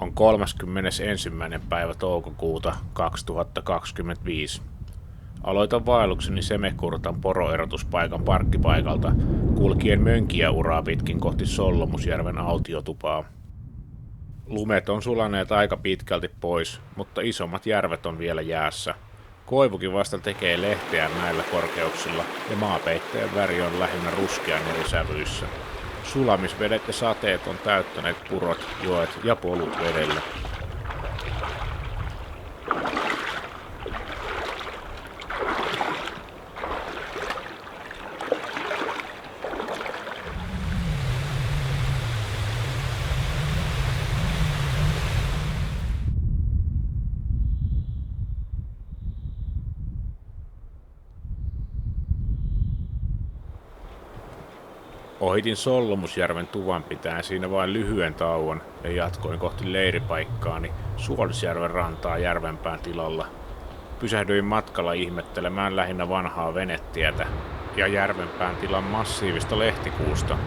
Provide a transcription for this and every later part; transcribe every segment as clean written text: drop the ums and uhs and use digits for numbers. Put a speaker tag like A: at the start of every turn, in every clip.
A: On 31. päivä toukokuuta 2025. Aloitan vaellukseni Semekurtan poroerotuspaikan parkkipaikalta, kulkien mönkiä uraa pitkin kohti Sollomusjärven autiotupaa. Lumet on sulaneet aika pitkälti pois, mutta isommat järvet on vielä jäässä. Koivukin vasta tekee lehteään näillä korkeuksilla ja maapeitteen väri on lähinnä ruskean eri sävyissä. Sulamisvedet ja sateet on täyttäneet purot, joet ja polut vedellä. Ohitin Sollomusjärven tuvan pitäen siinä vain lyhyen tauon ja jatkoin kohti leiripaikkaani Suolisjärven rantaa järvenpään tilalla. Pysähdyin matkalla ihmettelemään lähinnä vanhaa venetietä ja järvenpään tilan massiivista lehtikuusta.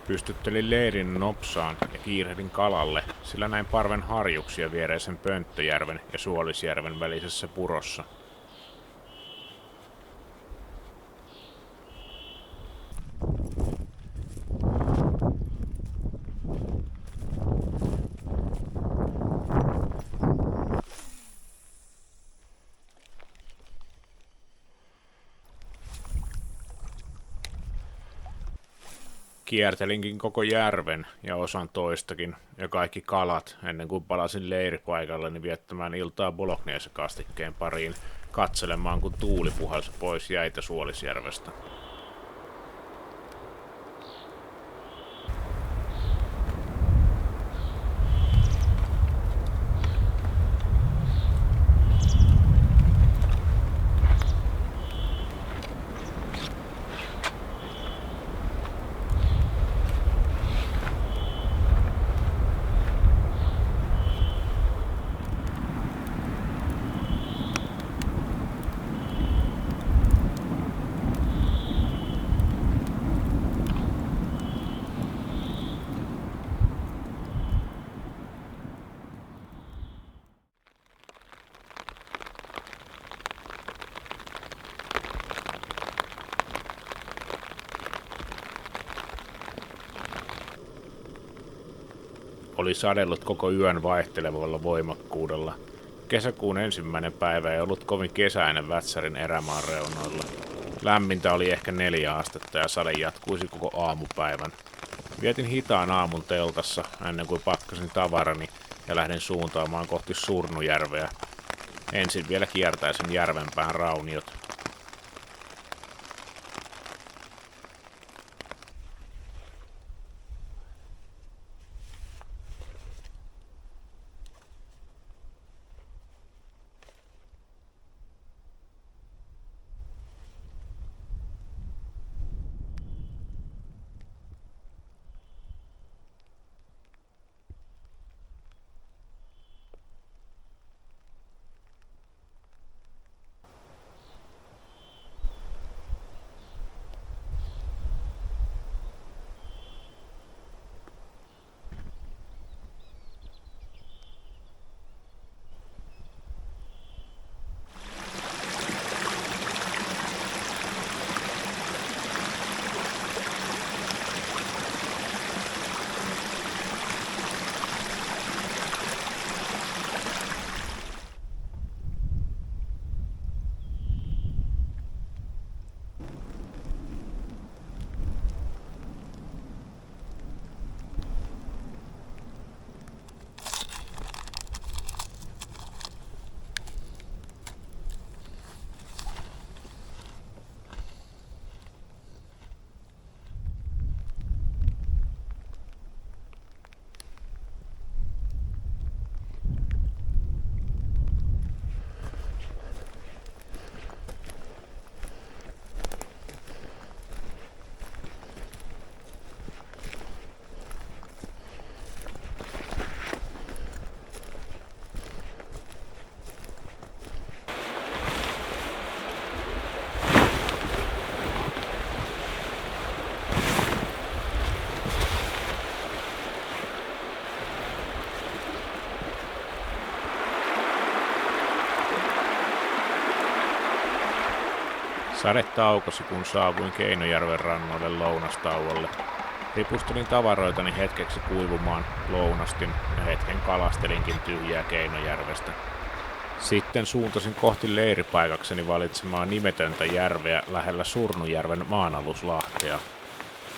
A: Pystyttelin leirin nopsaan ja kiirehdin kalalle, sillä näin parven harjuksia viereisen Pönttöjärven ja Suolisjärven välisessä purossa. Kiertelinkin koko järven ja osan toistakin ja kaikki kalat ennen kuin palasin leiripaikalleni viettämään iltaa Bolognese-kastikkeen pariin katselemaan kun tuuli puhalsi pois jäitä Suolisjärvestä. Oli sadellut koko yön vaihtelevalla voimakkuudella. Kesäkuun 1. päivä ei ollut kovin kesäinen Vätsärin erämaan reunoilla. Lämmintä oli ehkä 4 astetta ja sade jatkuisi koko aamupäivän. Vietin hitaan aamun teltassa ennen kuin pakkasin tavarani ja lähdin suuntaamaan kohti Surnujärveä. Ensin vielä kiertäisin järvenpään rauniot. Sade taukosi, kun saavuin Keinojärven rannoille lounastauolle. Ripustelin tavaroitani hetkeksi kuivumaan, lounastin ja hetken kalastelinkin tyhjää Keinojärvestä. Sitten suuntasin kohti leiripaikakseni valitsemaan nimetöntä järveä lähellä Surnujärven maanaluslahtea.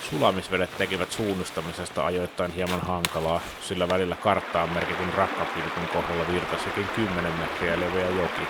A: Sulamisvedet tekivät suunnistamisesta ajoittain hieman hankalaa, sillä välillä karttaan merkityn rakkapilkun kohdalla virtasikin 10 metriä leveä joki.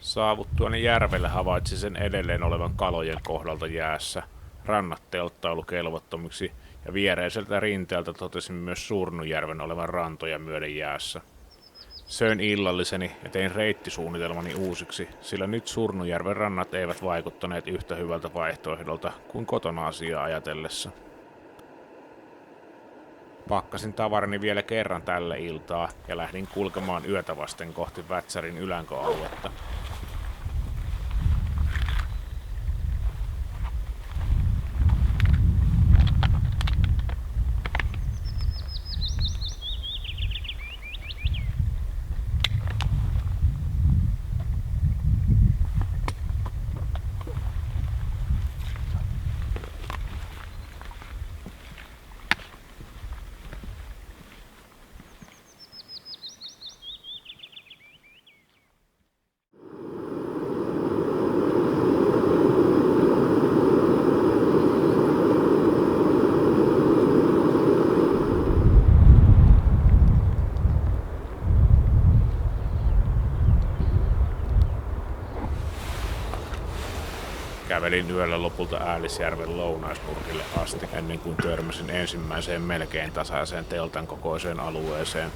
A: Saavuttuani järvelle havaitsi sen edelleen olevan kalojen kohdalta jäässä, rannat telttailukelvottomiksi ja viereiseltä rinteeltä totesin myös Surnujärven olevan rantoja myöden jäässä. Söin illalliseni ja tein reittisuunnitelmani uusiksi, sillä nyt Surnujärven rannat eivät vaikuttaneet yhtä hyvältä vaihtoehdolta kuin kotona asiaa ajatellessa. Pakkasin tavarani vielä kerran tälle iltaa ja lähdin kulkemaan yötä vasten kohti Vätsärin ylänköaluetta. Kävelin yöllä lopulta Äälisjärven lounaisnurkille asti ennen kuin törmäsin ensimmäiseen melkein tasaiseen teltan kokoiseen alueeseen.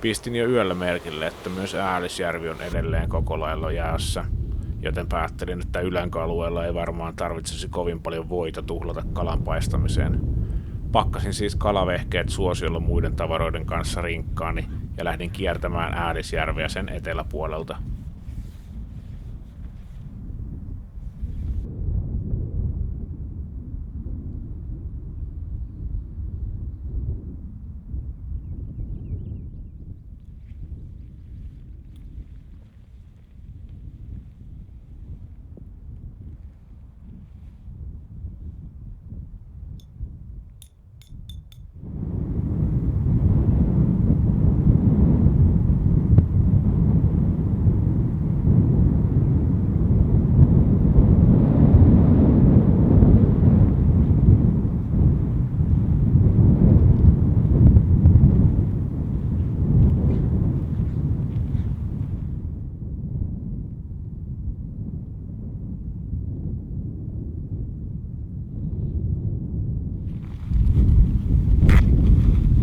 A: Pistin jo yöllä merkille, että myös Äälisjärvi on edelleen koko lailla jäässä, joten päättelin, että ylänköalueella ei varmaan tarvitsisi kovin paljon voita tuhlata kalan paistamiseen. Pakkasin siis kalavehkeet suosiolla muiden tavaroiden kanssa rinkkaani ja lähdin kiertämään Äälisjärveä sen eteläpuolelta.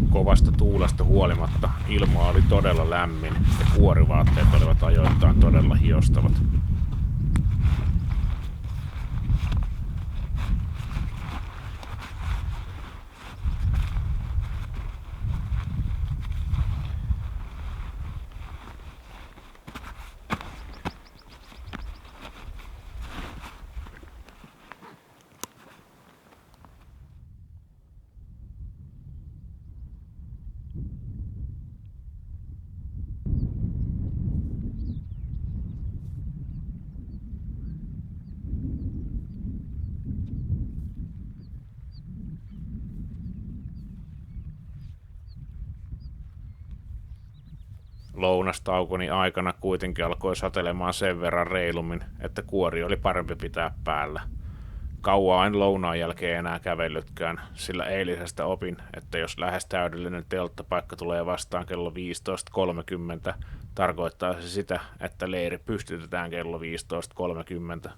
A: Kovasta tuulesta huolimatta ilma oli todella lämmin ja kuorivaatteet olivat ajoittain todella hiostavat. Lounastaukoni aikana kuitenkin alkoi satelemaan sen verran reilummin, että kuori oli parempi pitää päällä. Kauaa en lounaan jälkeen enää kävellytkään, sillä eilisestä opin, että jos lähes täydellinen telttapaikka tulee vastaan kello 15.30, tarkoittaa se sitä, että leiri pystytetään kello 15.30.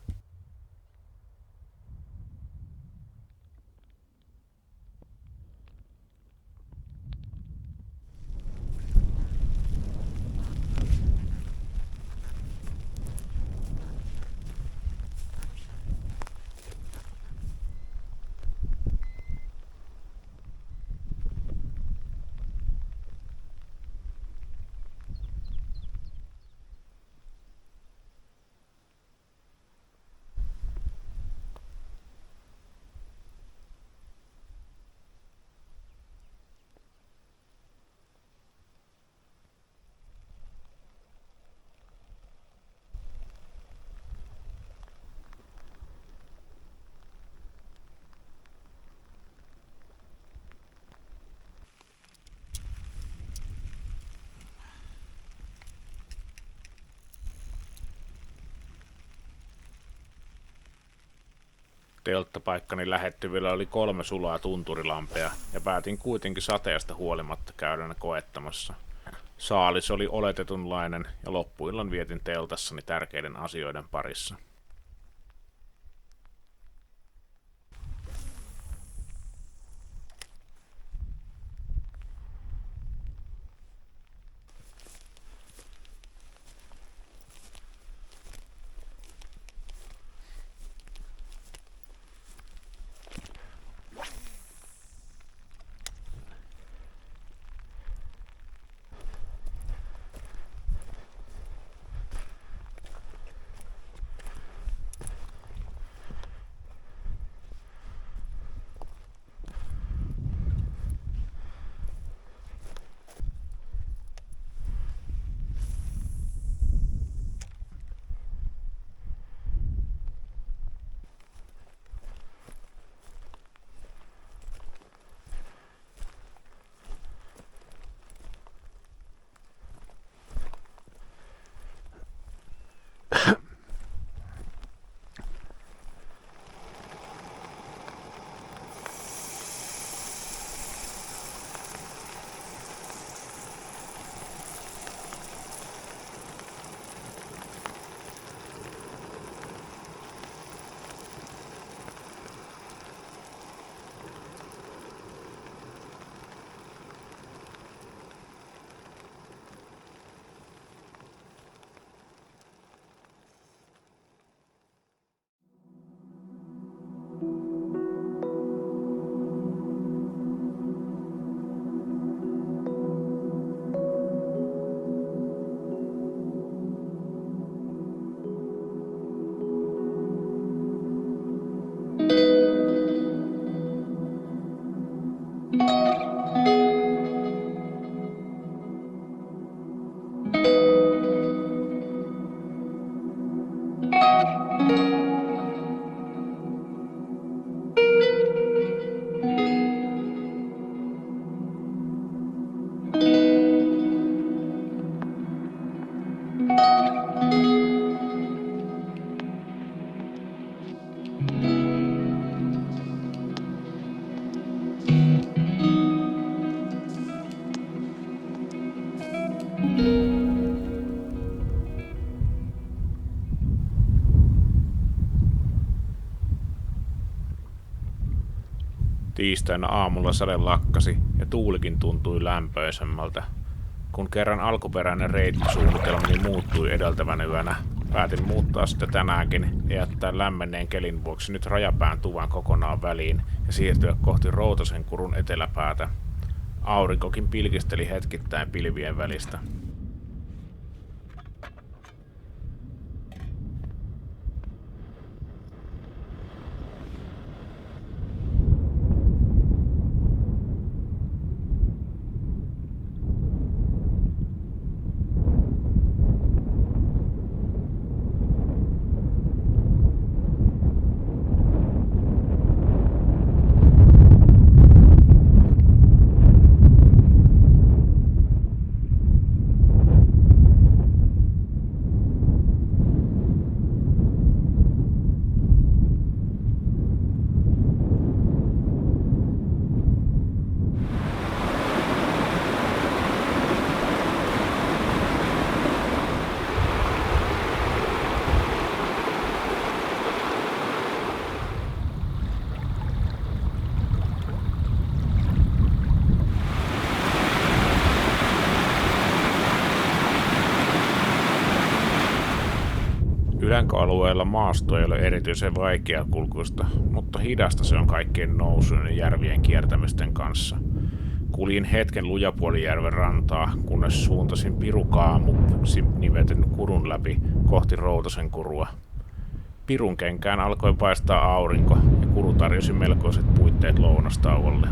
A: Telttapaikkani lähettyvillä oli 3 sulaa tunturilampea ja päätin kuitenkin sateesta huolimatta käydä ne koettamassa. Saalis oli oletetunlainen ja loppuillan vietin teltassani tärkeiden asioiden parissa. Tiistaina aamulla sade lakkasi ja tuulikin tuntui lämpöisemmältä. Kun kerran alkuperäinen reittisuunnitelmani muuttui edeltävänä yönä, päätin muuttaa sitä tänäänkin ja jättää lämmenneen kelin vuoksi nyt rajapään tuvan kokonaan väliin ja siirtyä kohti Routasenkurun eteläpäätä. Aurinkokin pilkisteli hetkittäin pilvien välistä. Ylänköalueella maasto ei ole erityisen vaikeakulkuista, mutta hidasta se on kaikkien nousujen ja järvien kiertämisten kanssa. Kuljin hetken Lujapuolijärven rantaa, kunnes suuntasin Pirukaamuksi nimetyn kurun läpi kohti Routasen kurua. Pirun kenkään alkoi paistaa aurinko ja kuru tarjosi melkoiset puitteet lounastauolle.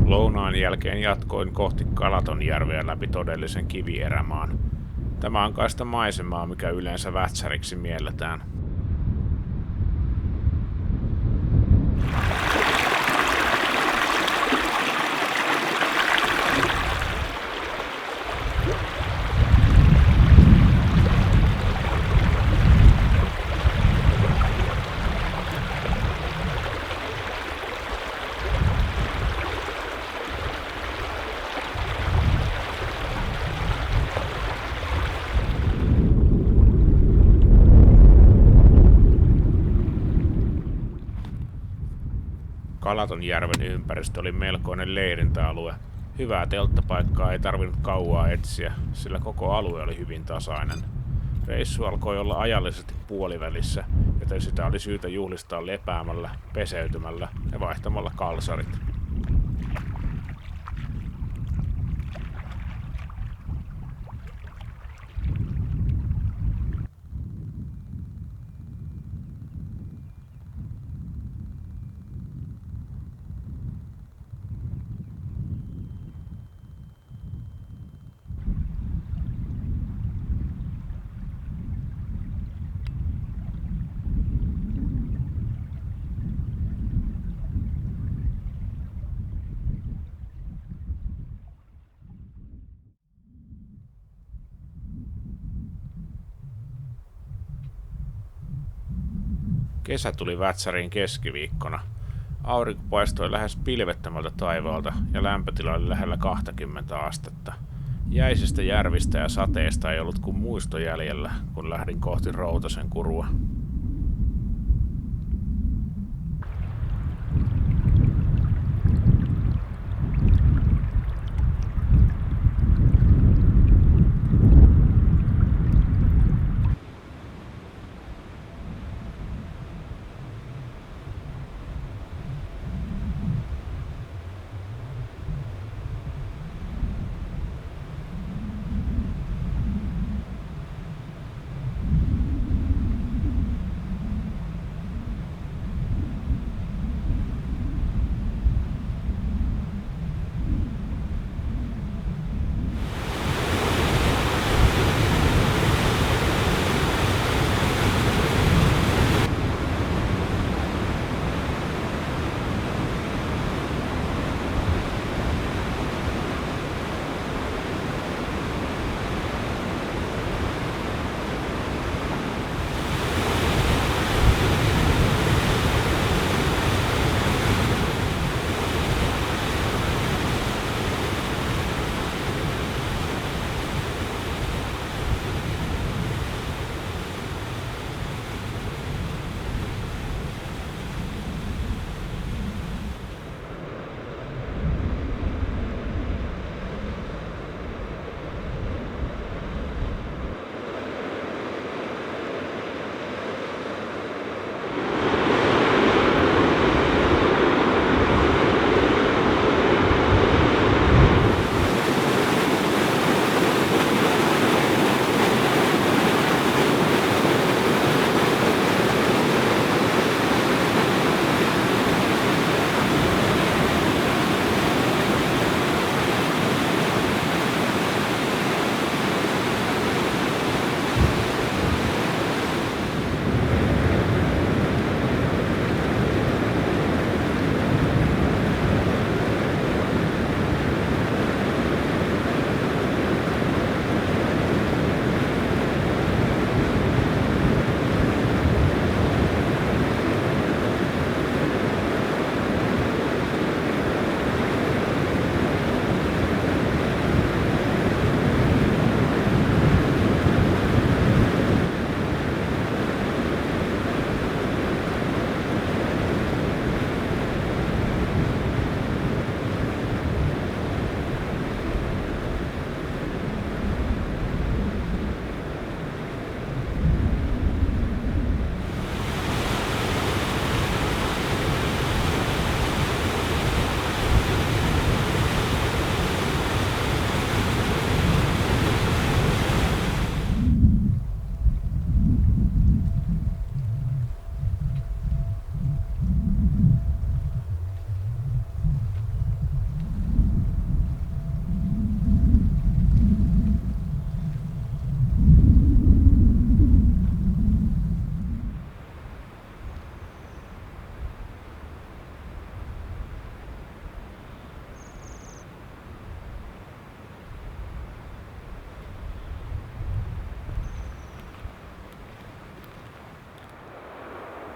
A: Lounaan jälkeen jatkoin kohti Kalatonjärveä läpi todellisen kivierämaan. Tämä on kai sitä maisemaa, mikä yleensä Vätsäriksi mielletään. Kalatonjärven ympäristö oli melkoinen leirintäalue. Hyvää telttapaikkaa ei tarvinnut kauaa etsiä, sillä koko alue oli hyvin tasainen. Reissu alkoi olla ajallisesti puolivälissä, joten sitä oli syytä juhlistaa lepäämällä, peseytymällä ja vaihtamalla kalsarit. Kesä tuli Vätsäriin keskiviikkona. Aurinko paistoi lähes pilvettömältä taivaalta ja lämpötila oli lähellä 20 astetta. Jäisistä järvistä ja sateesta ei ollut kuin muisto jäljellä, kun lähdin kohti Routasen kurua.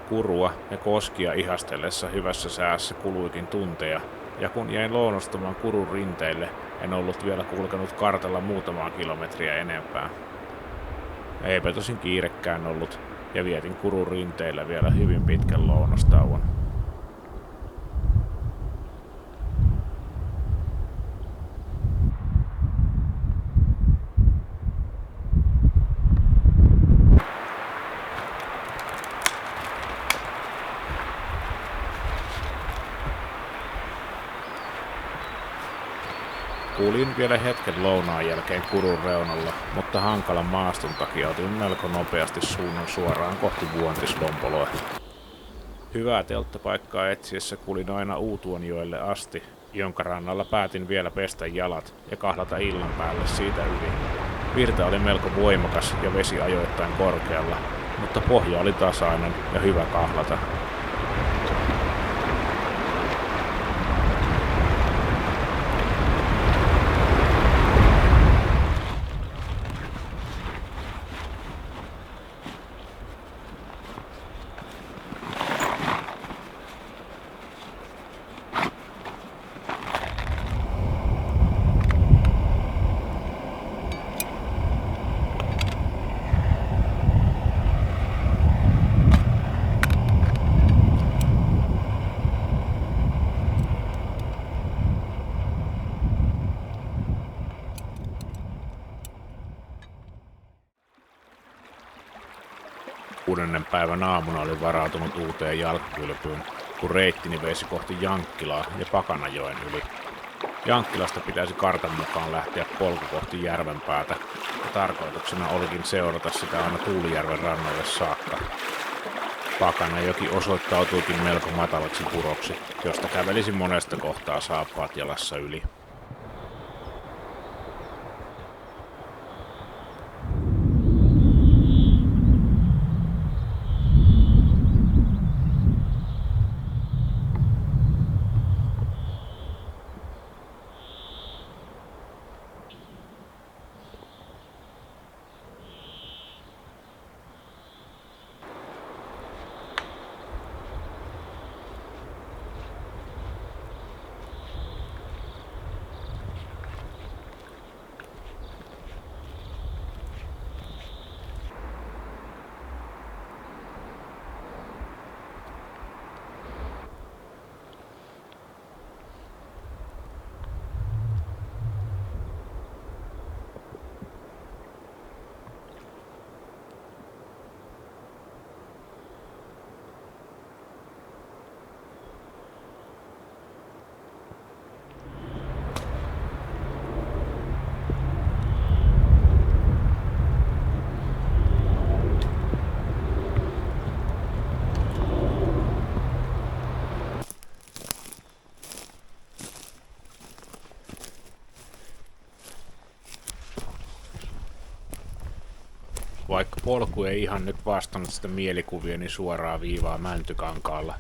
A: Kurua ja koskia ihastellessa hyvässä säässä kuluikin tunteja, ja kun jäin lounastamaan Kurun rinteille, en ollut vielä kulkenut kartalla muutamaa kilometriä enempää. Eipä tosin kiirekkään ollut, ja vietin Kurun rinteillä vielä hyvin pitkän lounastauon. Kuulin vielä hetken lounaan jälkeen Kurun reunalla, mutta hankalan maaston takia otin melko nopeasti suunnan suoraan kohti Vuontislompoloa. Hyvää telttapaikkaa etsiessä kulin aina Uutuonjoelle asti, jonka rannalla päätin vielä pestä jalat ja kahlata illan päälle siitä yli. Virta oli melko voimakas ja vesi ajoittain korkealla, mutta pohja oli tasainen ja hyvä kahlata. Kuudennen päivän aamuna olin varautunut uuteen jalkakylpyyn, kun reittini veisi kohti Jankkilaa ja Pakanajoen yli. Jankkilasta pitäisi kartan mukaan lähteä polku kohti järvenpäätä, ja tarkoituksena olikin seurata sitä aina Tuulijärven rannalle saakka. Pakanajoki osoittautuikin melko matalaksi puroksi, josta kävelisin monesta kohtaa saappaat jalassa yli. Vaikka polku ei ihan nyt vastannut sitä mielikuvieni suoraa viivaa Mäntykankaalla,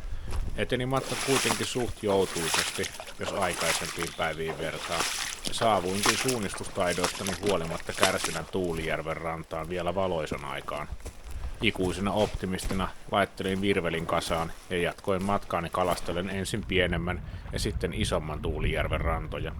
A: eteni matka kuitenkin suht joutuisesti, jos aikaisempiin päiviin vertaa, ja saavuinkin suunnistustaidoistani huolimatta Kärsinän Tuulijärven rantaan vielä valoisan aikaan. Ikuisena optimistina laittelin virvelin kasaan ja jatkoin matkaani kalastellen ensin pienemmän ja sitten isomman Tuulijärven rantoja.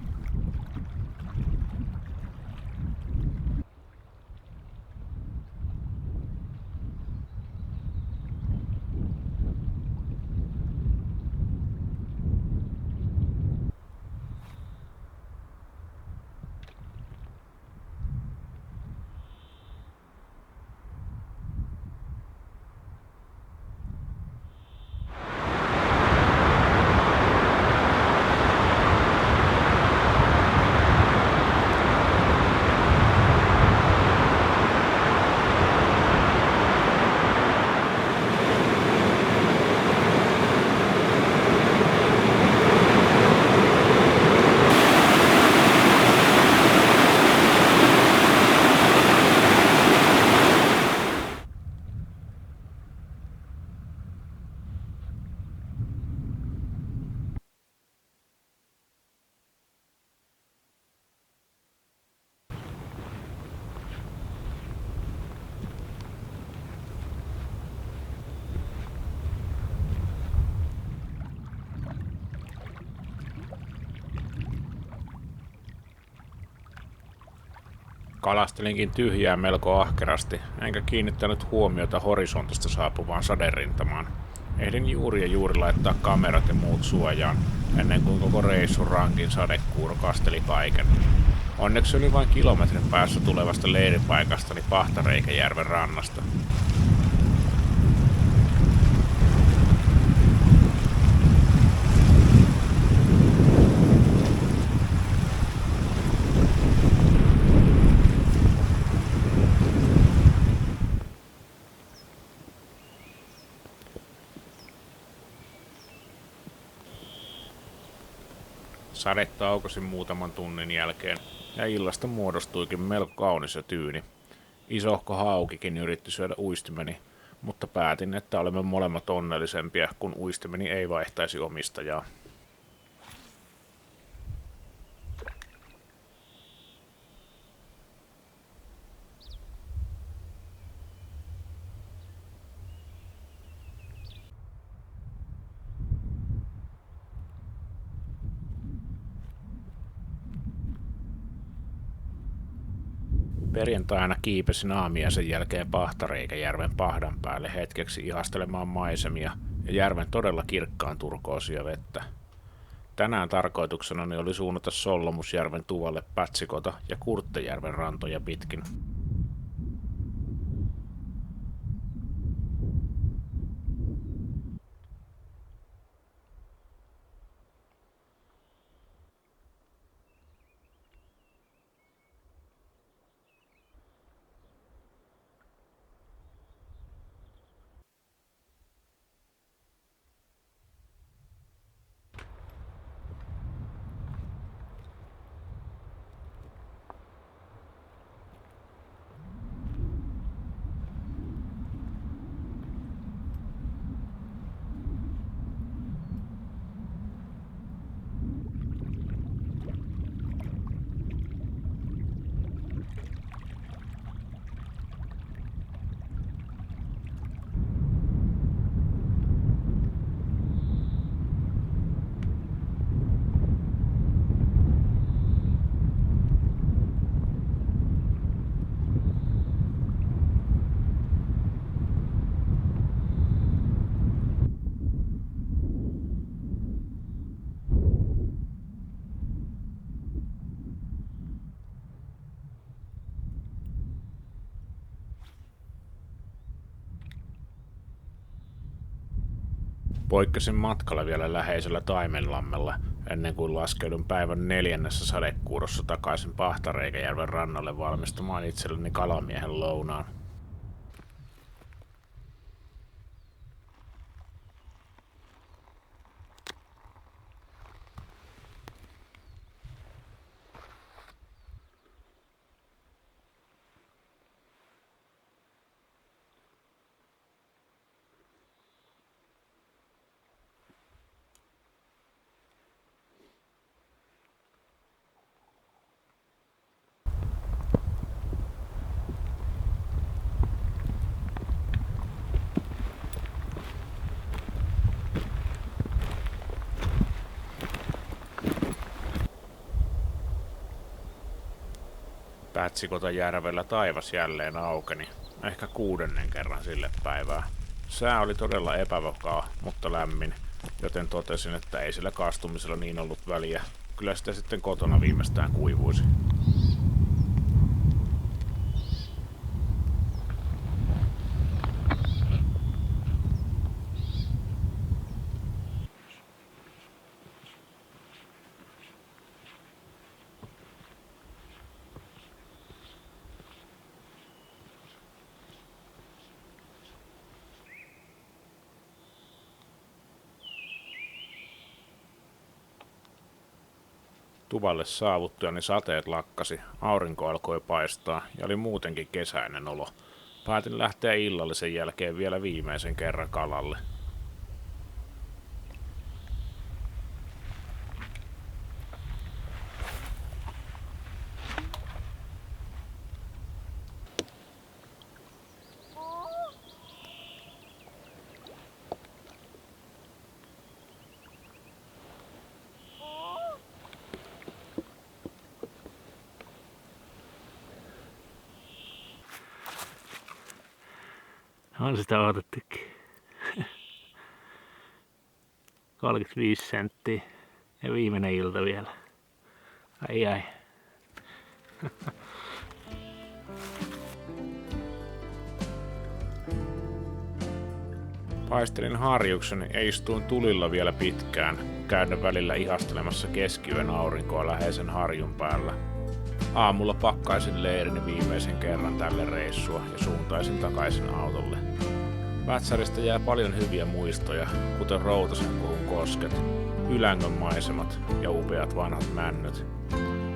A: Kalastelinkin tyhjää melko ahkerasti, enkä kiinnittänyt huomiota horisontista saapuvaan saderintamaan. Ehdin juuri ja juuri laittaa kamerat ja muut suojaan, ennen kuin koko reissun rankin sadekuuro kasteli kaiken. Onneksi oli vain kilometrin päässä tulevasta leiripaikastani Pahtareikäjärven rannasta. Sade taukosi muutaman tunnin jälkeen, ja illasta muodostuikin melko kaunis ja tyyni. Isohko haukikin yritti syödä uistimeni, mutta päätin, että olemme molemmat onnellisempia, kun uistimeni ei vaihtaisi omistajaa. Perjantaina kiipesin aamiaisen jälkeen Pahtareikäjärven pahdan päälle hetkeksi ihastelemaan maisemia ja järven todella kirkkaan turkoosia vettä. Tänään tarkoituksenani oli suunnata Sollomusjärven tuvalle Pätsikota ja Kurttejärven rantoja pitkin. Poikkesin matkalla vielä läheisellä Taimenlammella, ennen kuin laskeudun päivän 4. sadekuurossa takaisin Pahtareikäjärven rannalle valmistamaan itselleni kalamiehen lounaan. Pätsikota järvellä taivas jälleen aukeni, ehkä 6. kerran sille päivää. Sää oli todella epävakaa, mutta lämmin, joten totesin, että ei sillä kastumisella niin ollut väliä. Kyllä sitä sitten kotona viimeistään kuivuisi. Tuvalle saavuttuani sateet lakkasi, aurinko alkoi paistaa ja oli muutenkin kesäinen olo. Päätin lähteä illallisen jälkeen vielä viimeisen kerran kalalle. On sitä odotettukin. 35 senttiä. Ja viimeinen ilta vielä. Ai. Paistelin harjukseni ja istuin tulilla vielä pitkään, käydä välillä ihastelemassa keskiyön aurinkoa läheisen harjun päällä. Aamulla pakkaisin leirini viimeisen kerran tälle reissua ja suuntaisin takaisin autolle. Vätsäristä jää paljon hyviä muistoja, kuten Routasenkurun kosket, Ylängön maisemat ja upeat vanhat männöt.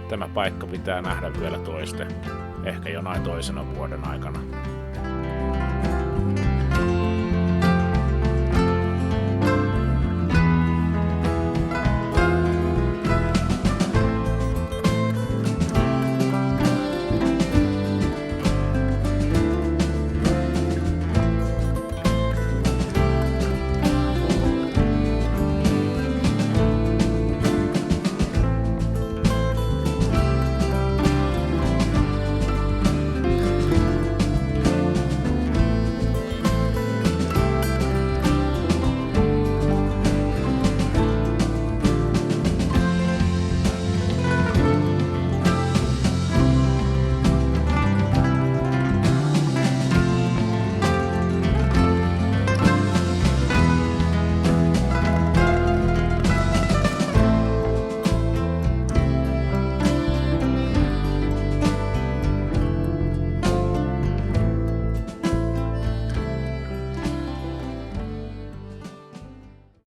A: Tämä paikka pitää nähdä vielä toiste, ehkä jonain toisena vuoden aikana.